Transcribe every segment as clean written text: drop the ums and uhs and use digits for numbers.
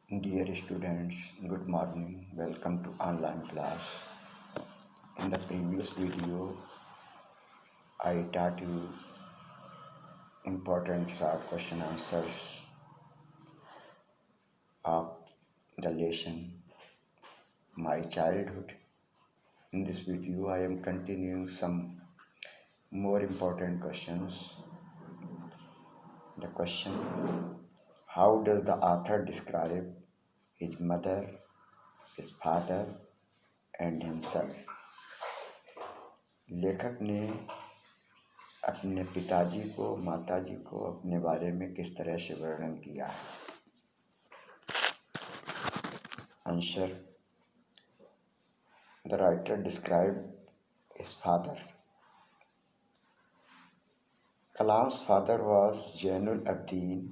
Dear students, good morning. Welcome to online class. In the previous video, I taught you important short question answers of the lesson My Childhood. In this video, I am continuing some more important questions. The question: How does the author describe his mother, his father, and himself? लेखक ने अपने पिताजी को, माताजी को अपने बारे में किस तरह से वर्णन किया है? Answer: the writer described his father. Kalam's father was Zainul Abidin.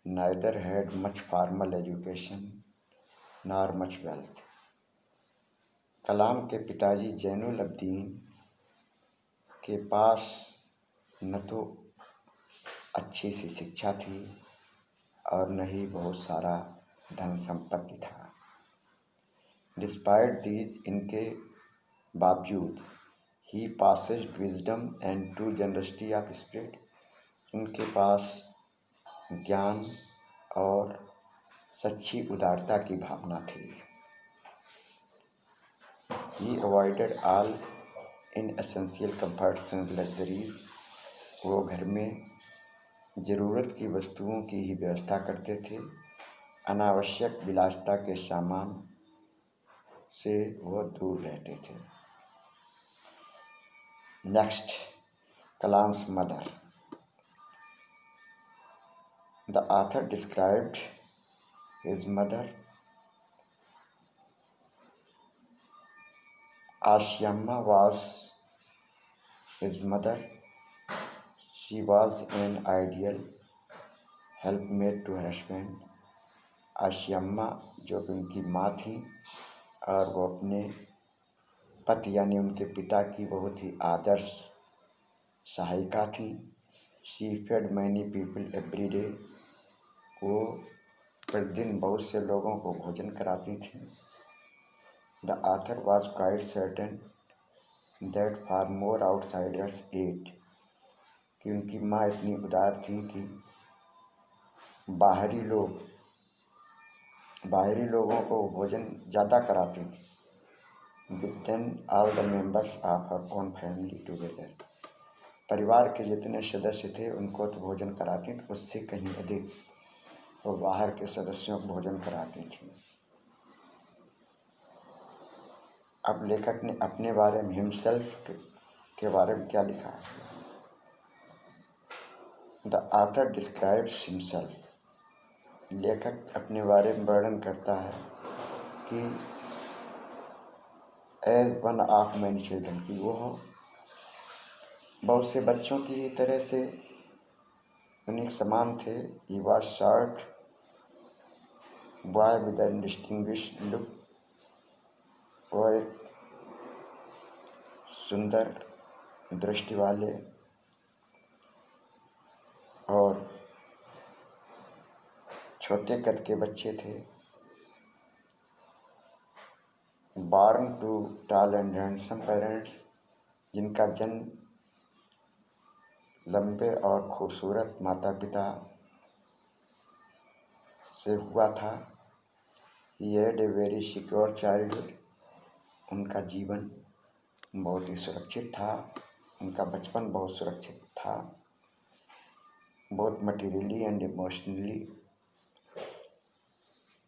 Neither had much formal education nor much wealth. कलाम के पिताजी जैनुल अब्दीन के पास न तो अच्छी सी शिक्षा थी और न ही बहुत सारा धन संपत्ति था. डिस्पाइट दीज, इनके बावजूद, he possessed wisdom and true generosity of spirit, उनके पास ज्ञान और सच्ची उदारता की भावना थी. He avoided all inessential comforts and luxuries, वो घर में ज़रूरत की वस्तुओं की ही व्यवस्था करते थे. अनावश्यक विलासिता के सामान से वो दूर रहते थे. Next, Kalam's mother. The author described his mother Ashyamma was his mother. She was an ideal helpmate to her husband. Ashiyamma जो कि उनकी माँ थी और वो अपने पति यानी उनके पिता की बहुत ही आदर्श सहायिका थी. She fed many people every day, वो प्रतिदिन बहुत से लोगों को भोजन कराती थी. The author was quite certain that far more outsiders ate, कि उनकी माँ इतनी उदार थी कि बाहरी लोगों को भोजन ज़्यादा कराती थी. With then all the members of her own family together, परिवार के जितने सदस्य थे उनको तो भोजन कराती थी, उससे कहीं अधिक वो बाहर के सदस्यों को भोजन कराती थी. अब लेखक ने अपने बारे में हिमसेल्फ के बारे में क्या लिखा है? The author describes himself. लेखक अपने बारे में वर्णन करता है कि as one of many children, की वो बहुत से बच्चों की तरह से उन्हीं समान थे. He was short boy with an distinguished look, वो एक सुंदर दृष्टि वाले और छोटे कद के बच्चे थे. Born to tall and handsome parents, जिनका जन्म लंबे और खूबसूरत माता पिता से हुआ था. He had a very secure childhood, उनका जीवन बहुत ही सुरक्षित था. उनका बचपन बहुत सुरक्षित था. बहुत मटीरियली एंड इमोशनली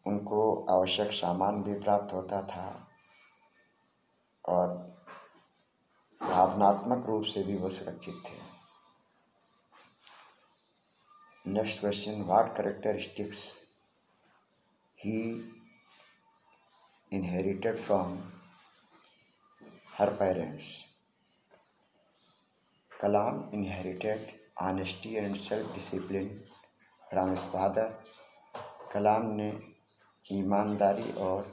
उनको आवश्यक सामान भी प्राप्त होता था और भावनात्मक रूप से भी वो सुरक्षित थे. Next question, what characteristics he inherited from her parents? Kalam inherited honesty and self discipline from his father. Kalam ने ईमानदारी और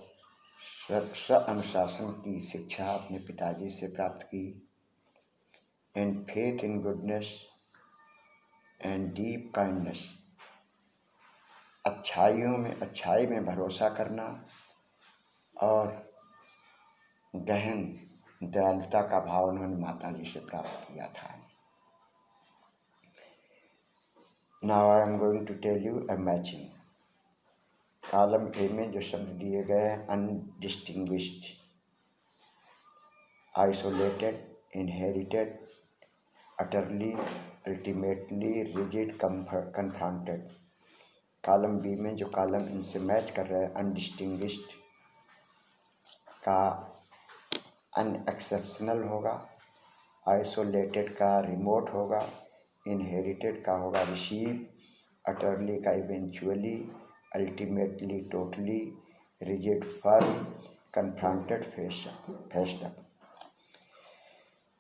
स्व अनुशासन की शिक्षा अपने पिताजी से प्राप्त की. And faith in goodness and deep kindness, अच्छाई में भरोसा करना और गहन दयालुता का भाव उन्होंने माता जी से प्राप्त किया था। Now I am going to tell you a matching. Column A में जो शब्द दिए गए हैं undistinguished, isolated, inherited, utterly, ultimately, rigid, confronted. Column B में जो कॉलम इनसे मैच कर रहे हैं अनडिस्टिंग्विश्ड का अनएक्सेप्शनल होगा, आइसोलेटेड का रिमोट होगा, इनहेरिटेड का होगा रिसीव, अटरली का eventually, ultimately totally, rigid firm, confronted faced up.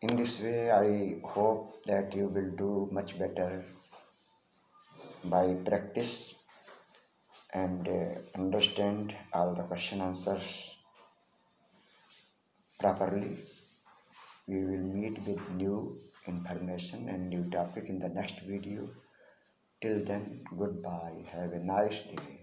In this way, I hope that you will do much better by practice and understand all the question answers properly. We will meet with new information and new topic in the next video. Till then, goodbye. Have a nice day.